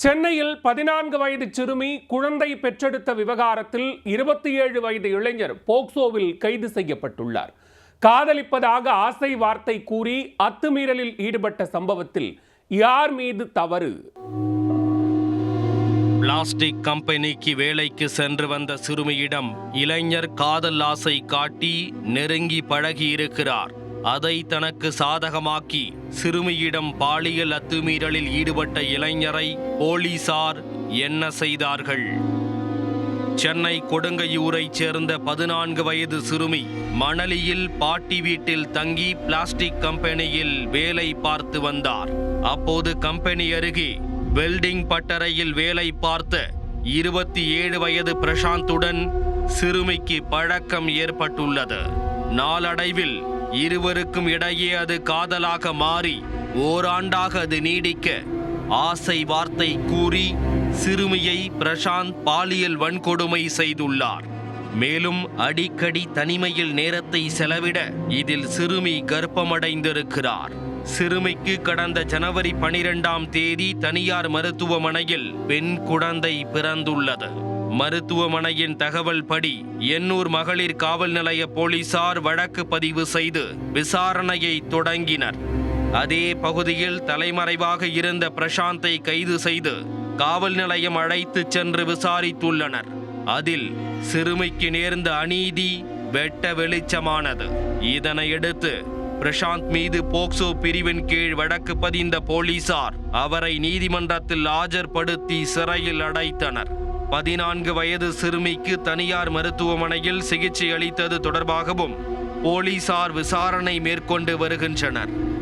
சென்னையில் 14 வயது சிறுமி குழந்தை பெற்றெடுத்த விவகாரத்தில் 27 வயது இளைஞர் போக்சோவில் கைது செய்யப்பட்டுள்ளார். காதலிப்பதாக ஆசை வார்த்தை கூறி அத்துமீறலில் ஈடுபட்ட சம்பவத்தில் யார் மீது தவறு? பிளாஸ்டிக் கம்பெனிக்கு வேலைக்கு சென்று வந்த சிறுமியிடம் இளைஞர் காதல் ஆசை காட்டி நெருங்கி பழகியிருக்கிறார். அதை தனக்கு சாதகமாக்கி சிறுமியிடம் பாலியல் அத்துமீறலில் ஈடுபட்ட இளைஞரை போலீசார் என்ன செய்தார்கள்? சென்னை கொடுங்கையூரைச் சேர்ந்த 14 வயது சிறுமி மணலியில் பாட்டி வீட்டில் தங்கி பிளாஸ்டிக் கம்பெனியில் வேலை பார்த்து வந்தார். அப்போது கம்பெனி அருகே வெல்டிங் பட்டறையில் வேலை பார்த்த 27 வயது பிரசாந்துடன் சிறுமிக்கு பழக்கம் ஏற்பட்டுள்ளது. நாளடைவில் இருவருக்கும் இடையே அது காதலாக மாறி ஓராண்டாக அது நீடிக்க ஆசை வார்த்தை கூறி சிறுமியை பிரசாந்த் பாலியல் வன்கொடுமை செய்துள்ளார். மேலும் அடிக்கடி தனிமையில் நேரத்தை செலவிட இதில் சிறுமி கர்ப்பமடைந்திருக்கிறார். சிறுமிக்கு கடந்த ஜனவரி 12ஆம் தேதி தனியார் மருத்துவமனையில் பெண் குழந்தை பிறந்துள்ளது. மருத்துவமனையின் தகவல் படி எண்ணூர் மகளிர் காவல் நிலைய போலீசார் வழக்கு பதிவு செய்து விசாரணையை தொடங்கினர். அதே பகுதியில் தலைமறைவாக இருந்த பிரசாந்தை கைது செய்து காவல் நிலையம் அழைத்து சென்று விசாரித்துள்ளனர். அதில் சிறுமிக்கு நேர்ந்த அநீதி வெட்ட வெளிச்சமானது. இதனையடுத்து பிரசாந்த் மீது போக்சோ பிரிவின் கீழ் வழக்கு பதிந்த போலீசார் அவரை நீதிமன்றத்தில் ஆஜர்படுத்தி சிறையில் அடைத்தனர். 14 வயது சிறுமிக்கு தனியார் மருத்துவமனையில் சிகிச்சை அளித்தது தொடர்பாகவும் போலீசார் விசாரணை மேற்கொண்டு வருகின்றனர்.